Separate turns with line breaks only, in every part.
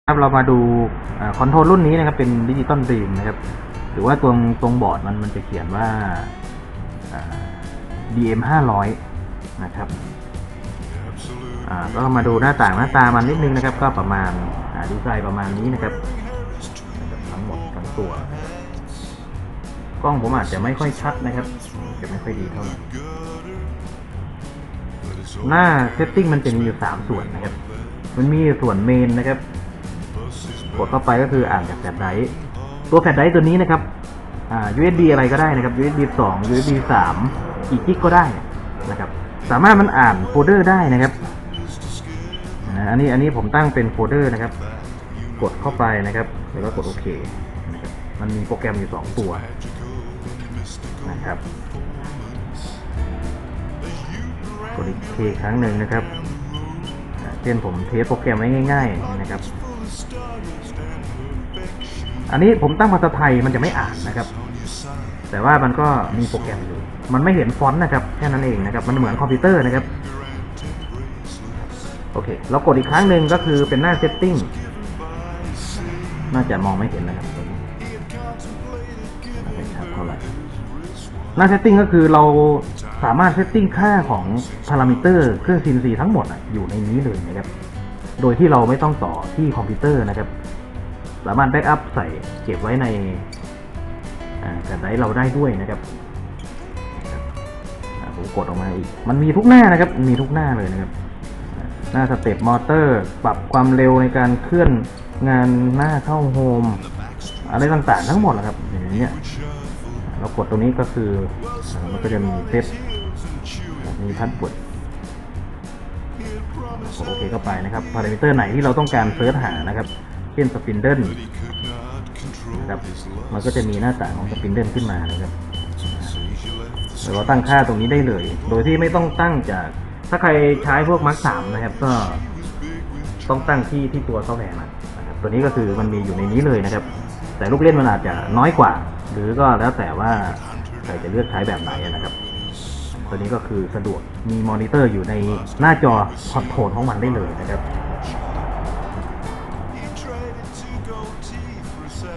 ครับเรามาดูคอนโทรลรุ่นนี้นะครับเป็นดิจิตอลดรีมนะครับหรือว่าตรงบอร์ดมันจะเขียนว่า DM 500นะครับก็มาดูหน้าตามันนิดนึงนะครับก็ประมาณดีไซน์ประมาณนี้นะครับทั้งหมดทั้งตัวกล้องผมอาจจะไม่ค่อยชัดนะครับจะไม่ค่อยดีเท่าไหร่หน้าเซตติ้งมันจะมีอยู่3ส่วนนะครับมันมีส่วนเมนนะครับกดเข้าไปก็คืออ่านจากแฟลชไดรฟ์ตัวแฟลชไดรฟ์ตัวนี้นะครับUSB อะไรก็ได้นะครับ USB 2 USB 3กี่กิกก็ได้นะครับสามารถมันอ่านโฟลเดอร์ได้นะครับอันนี้ผมตั้งเป็นโฟลเดอร์นะครับกดเข้าไปนะครับแล้วก็กดโอเคนะครับมันมีโปรแกรมอยู่2ตัวนะครับกดอีกทีครั้งหนึ่งนะครับเช่นผมเทสโปรแกรมไว้ง่ายๆนะครับอันนี้ผมตั้งภาษาไทยมันจะไม่อ่านนะครับแต่ว่ามันก็มีโปรแกรมอยู่มันไม่เห็นฟอนต์นะครับแค่นั้นเองนะครับมันเหมือนคอมพิวเตอร์นะครับโอเคเรากดอีกครั้งหนึ่งก็คือเป็นหน้าเซตติ้งน่าจะมองไม่เห็นนะครับไม่ชัดเท่าไหร่หน้าเซตติ้งก็คือเราสามารถเซตติ้งค่าของพารามิเตอร์เครื่อง CNC ทั้งหมดอยู่ในนี้เลยนะครับโดยที่เราไม่ต้องต่อที่คอมพิวเตอร์นะครับสามารถแบ็กอัพใส่เก็บไว้ในแฟลชไดรฟ์เราได้ด้วยนะครับผมกดออกมาอีกมันมีทุกหน้านะครับมีทุกหน้าเลยนะครับหน้าสเต็ปมอเตอร์ปรับความเร็วในการเคลื่อนงานหน้าเข้าโฮมอะไรต่างๆทั้งหมดนะครับอย่างนี้เรากดตรงนี้ก็คือมันก็จะมีเซตมีพัดบดโอเคเข้าไปนะครับพารามิเตอร์ไหนที่เราต้องการเซิร์ชหานะครับเช่นสปินเดิลนะครับมันก็จะมีหน้าต่างของสปินเดิลขึ้นมานะครับเราตั้งค่าตรงนี้ได้เลยโดยที่ไม่ต้องตั้งจากถ้าใครใช้พวก Mark 3นะครับก็ต้องตั้งที่ตัวซอฟต์แวร์นะครับตัวนี้ก็คือมันมีอยู่ในนี้เลยนะครับแต่ลูกเล่นมันอาจจะน้อยกว่าหรือก็แล้วแต่ว่าใครจะเลือกใช้แบบไหนนะครับตัวนี้ก็คือสะดวกมีมอนิเตอร์อยู่ในหน้าจอคอนโทรลของมันได้เลยนะครับ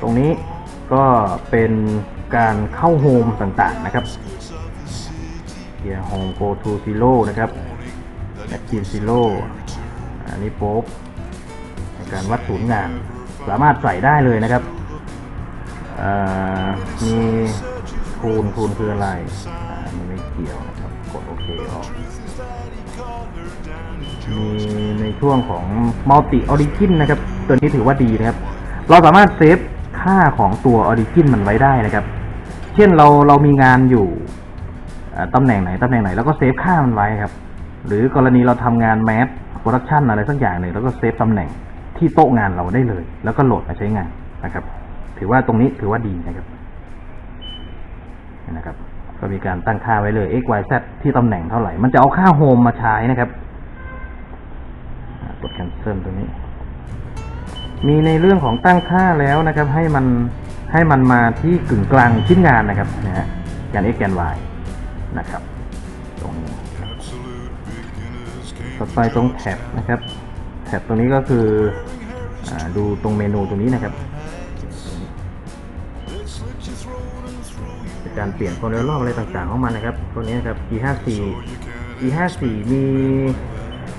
ตรงนี้ก็เป็นการเข้าโฮมต่างๆนะครับเกียร์โฮม go to zero นะครับแม็กกินซีโร่อันนี้โป๊บในการวัดศูนย์งานสามารถใส่ได้เลยนะครับมีคูณคืออะไรมันไม่เกี่ยวนะครับกดโอเคออกมีในช่วงของ Multi Origin นะครับตัวนี้ถือว่าดีนะครับเราสามารถเซฟค่าของตัว Origin มันไว้ได้นะครับเช่นเรามีงานอยู่ตำแหน่งไหนแล้วก็เซฟค่ามันไว้ครับหรือกรณีเราทำงานแมสโปรดักชันอะไรสักอย่างหนึ่งแล้วก็เซฟตำแหน่งที่โต๊ะงานเราได้เลยแล้วก็โหลดมาใช้งานนะครับถือว่าตรงนี้ถือว่าดีนะครับก็มีการตั้งค่าไว้เลย x y z ที่ตำแหน่งเท่าไหร่มันจะเอาค่าโฮมมาใช้นะครับกด cancel ตรงนี้มีในเรื่องของตั้งค่าแล้วนะครับให้มันมาที่กึ่งกลางชิ้นงานนะครับแกน x แกน y นะครับตรงนี้ต่อไปตรงแท็บนะครับแท็บตรงนี้ก็คือดูตรงเมนูตรงนี้นะครับการเปลี่ยนโคเรลล์อะไรต่างๆของมันนะครับตัวนี้ครับ G54 มี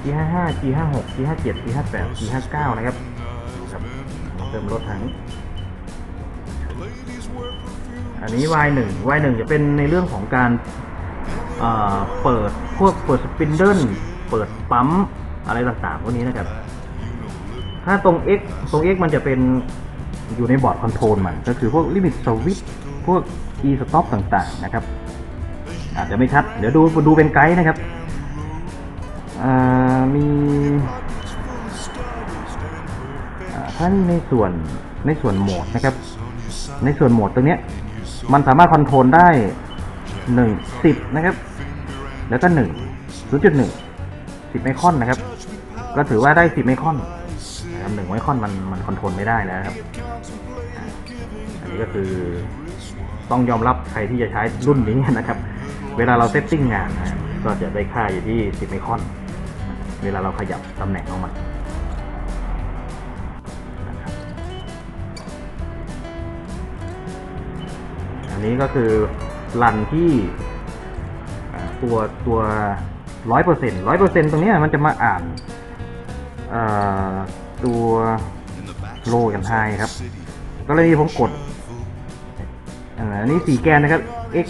G55 G56 G57 G58 G59 นะครับเติมรถถังอันนี้ Y1 จะเป็นในเรื่องของการเปิดสปินเดิลเปิดปั๊มอะไรต่างๆพวกนี้นะครับถ้าตรง X มันจะเป็นอยู่ในบอร์ดคอนโทรลมันก็คือพวกลิมิตสวิตช์พวก e stop ต่างๆนะครับอาจจะไม่ชัดเดี๋ยวดูเป็นไกด์นะครับมีถ้านี่ในส่วนโหมดนะครับในส่วนโหมดตรงนี้มันสามารถคอนโทรลได้1 10นะครับแล้วก็1 0.1 10 ไมครอนนะครับก็ถือว่าได้10 ไมครอนนะครับ1 ไมครอนมันคอนโทรลไม่ได้แล้วครับอันนี้ก็คือต้องยอมรับใครที่จะใช้รุ่นนี้นะครับเวลาเราเซตติ้งงานก็จะได้ค่าอยู่ที่10 ไมครอนเวลาเราขยับตำแหน่งของมัน นี้ก็คือรันที่ตัว100%ตรงนี้มันจะมาอ่านตัวโลกันไฮครับก็เลยผมกดอันนี้4แกนนะครับ x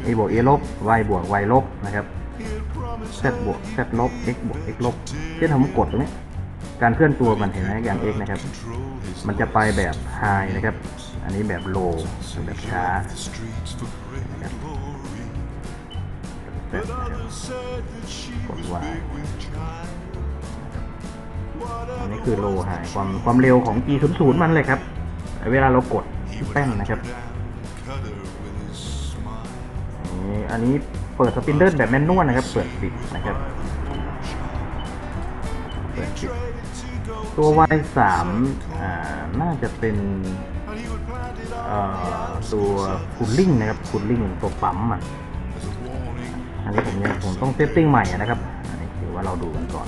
a บวก a ลบ y บวก y ลบนะครับ z บวก z ลบ x บวก x ลบเช่นผมกดตรงนี้การเคลื่อนตัวมันเห็นไหมอย่าง x นะครับมันจะไปแบบไฮนะครับอันนี้แบบโลแบบช้านะครับกด y อันนี้คือโลไฮความเร็วของ G00 มันเลยครับเวลาเรากดแป้นนะครับอันนี้เปิดสปินเดิลแบบแมนนวลนะครับเปิดปิดนะครับเปิดปิดตัว Y3 น่าจะเป็นตัวคูลลิ่งนะครับคูลลิ่งตัวปั๊มมันอันนี้ผมต้องเซตติ้งใหม่นะครับอันนี้คือว่าเราดูกันก่อน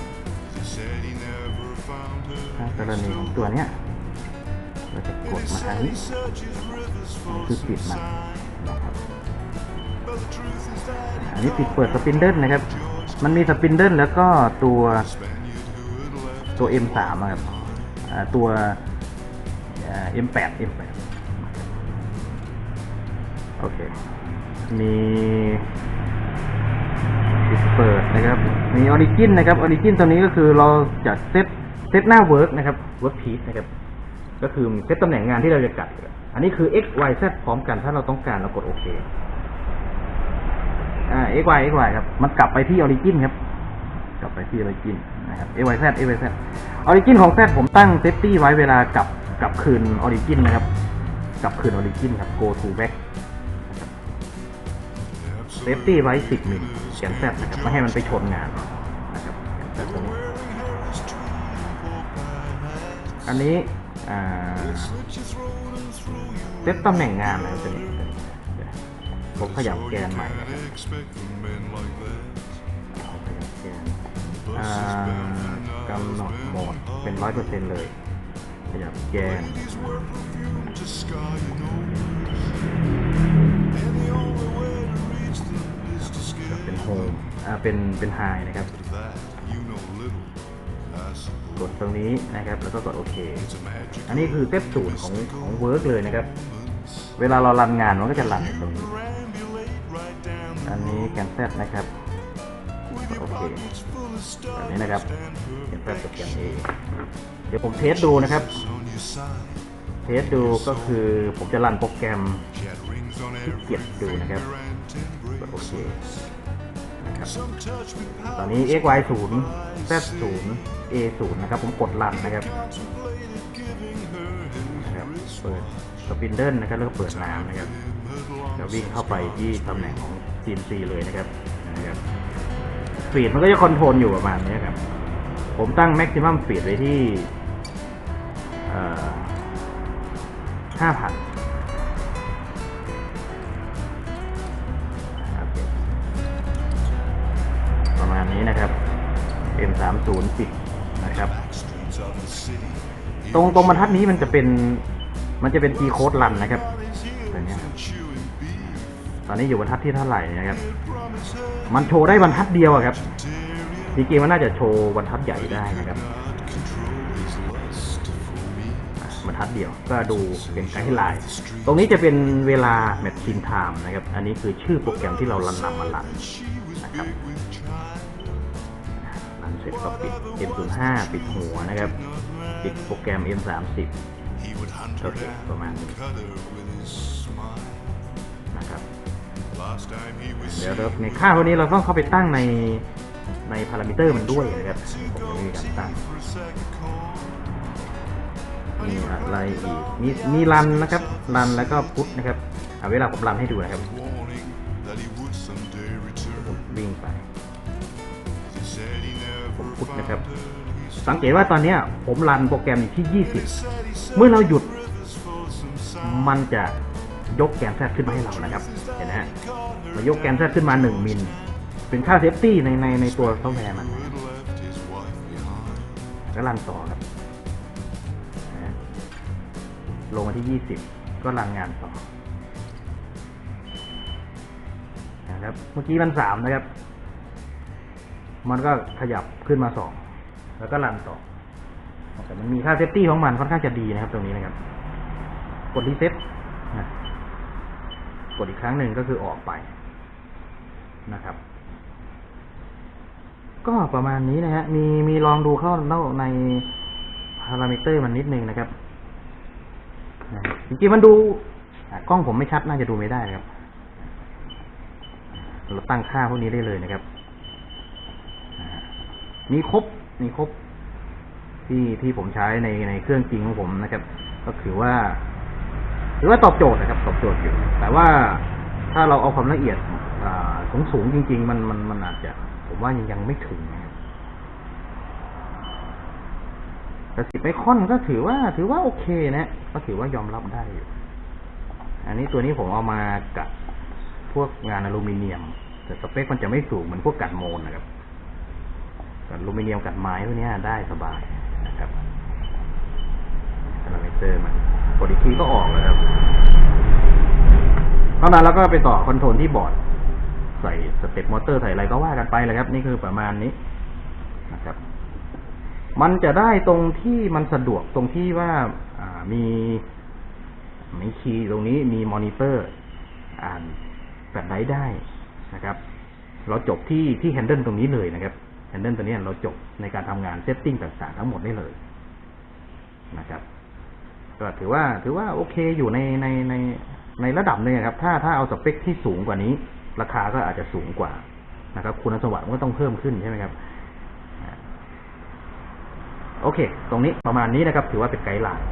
กรณีของตัวเนี้ยเราจะกดมาทางนี้คือปิดมันนะครับอันนี้ปิดเปิดสปินเดิลนะครับมันมีสปินเดิลแล้วก็ตัว M3 ครับตัว M8 โอเคมีปิดเปิดนะครับมีออริจินนะครับออริจินตัวนี้ก็คือเราจะเซตหน้าเวิร์กนะครับเวิร์กพีซนะครับก็คือเซตตำแหน่งงานที่เราจะกัดอันนี้คือ x y z พร้อมกันถ้าเราต้องการเรากดโอเคx y ครับมันกลับไปที่ออริจินครับกลับไปที่ออริจินนะครับ x y z ออริจินของ z ผมตั้งเซฟตี้ไว้เวลากลับคืนออริจินนะครับกลับคืนออริจินครับ go to back เซฟตี้ไว้10 มิลแกน z นะครับไม่ให้มันไปชนงานนะครับแกน z ตรงนี้อันนี้เซตตำแหน่งงานนะครับตัวนี้ผมขยับแกนใหม่นะครับกำหนดโหมดเป็น 100% เลยขยับแกนเป็นโฮมเป็นไฮนะครับกดตรงนี้นะครับแล้วก็กดโอเคอันนี้คือเซตศูนย์ของเวิร์กเลยนะครับเวลาเรารันงานมันก็จะรันตรงนี้อันนี้แกน Z นะครับโอเคแบบนี้นะครับแกน Z กับแกน A เดี๋ยวผมเทสดูนะครับเทสดูก็คือผมจะรันโปรแกรมที่เกียรดูนะครับกดโอเคนะครับตอนนี้ x y 0 z 0 a 0นะครับผมกดรันนะครับเปิดสปินเดิลนะครับแล้วก็เปิดน้ำนะครับจะวิ่งเข้าไปที่ตำแหน่งของ CNC เลยนะครับสปีดมันก็จะคอนโทรลอยู่ประมาณนี้ครับผมตั้ง maximum speed ไว้ที่5,000ประมาณนี้นะครับ M30 ปิดนะครับตรงบรรทัดนี้มันจะเป็นG code run นะครับตัวนี้ตอนนี้อยู่บรรทัดที่เท่าไหร่นะครับมันโชว์ได้บรรทัดเดียวครับจริงๆมันน่าจะโชว์บรรทัดใหญ่ได้นะครับบรรทัดเดียวก็ดูเป็นไกด์ไลน์ตรงนี้จะเป็นเวลา Machine Time นะครับอันนี้คือชื่อโปรแกรมที่เรานำมารันนะครับรันเสร็จก็ปิด M05 ปิดหัวนะครับปิดโปรแกรม M30โอเคประมาณนี้นะครับเดี๋ยวในค่าพวกนี้เราต้องเข้าไปตั้งในพารามิเตอร์มันด้วยนะครับผมจะมีการตั้งมีอะไรอีกมีรันนะครับรันแล้วก็พุทนะครับเวลาผมรันให้ดูนะครับวิ่งไปผมพุทนะครับสังเกตว่าตอนนี้ผมรันโปรแกรมอยู่ที่20เมื่อเราหยุดมันจะยกแกน Z ขึ้นมาให้เรานะครับเห็นไหมฮะมายกแกน Z ขึ้นมา1 มิลเป็นค่าเซฟตี้ในตัวซอฟต์แวร์มันก็รันต่อครับลงมาที่20ก็รันงานต่อ นะครับ เมื่อกี้มัน3นะครับมันก็ขยับขึ้นมา2แล้วก็รันต่อแต่มันมีค่าเซฟตี้ของมันค่อนข้างจะดีนะครับตรงนี้นะครับกดรีเซ็ตนะกดอีกครั้งหนึ่งก็คือออกไปนะครับก็ประมาณนี้นะฮะมีลองดูเข้าในพารามิเตอร์มันนิดนึงนะครับจริงๆมันดูกล้องผมไม่ชัดน่าจะดูไม่ได้นะครับเราตั้งค่าพวกนี้ได้เลยนะครับมีครบที่ผมใช้ในเครื่องจริงของผมนะครับก็ถือว่าตอบโจทย์นะครับตอบโจทย์อยู่แต่ว่าถ้าเราเอาความละเอียดสูงจริงๆมันอาจจะผมว่ายังไม่ถึงนะครับแต่10 ไมครอนก็ถือว่าโอเคนะก็ถือว่ายอมรับได้อยู่อันนี้ตัวนี้ผมเอามากับพวกงานอลูมิเนียมแต่สเปคมันจะไม่สูงเหมือนพวกกัดโมนนะครับกัดอลูมิเนียมกัดไม้พวกนี้ได้สบายนะครับพารามิเตอร์มันกดอีกทีก็ออกแล้วครับเท่านั้นแล้วก็ไปต่อคอนโทรลที่บอร์ดใส่สเต็ปมอเตอร์ใส่อะไรก็ว่ากันไปเลยครับนี่คือประมาณนี้นะครับมันจะได้ตรงที่มันสะดวกตรงที่ว่ามีคีย์ตรงนี้มีมอนิเตอร์อ่านแฟลชไดรฟ์ได้นะครับเราจบที่แฮนเดิลตรงนี้เลยนะครับแฮนเดิลตัวนี้เราจบในการทำงานเซตติ้งต่างๆทั้งหมดได้เลยนะครับก็ถือว่าโอเคอยู่ในระดับนึงครับถ้าเอาสเปคที่สูงกว่านี้ราคาก็อาจจะสูงกว่านะครับคุณสมบัติก็ต้องเพิ่มขึ้นใช่ไหมครับโอเคตรงนี้ประมาณนี้นะครับถือว่าเป็นไกด์ไลน์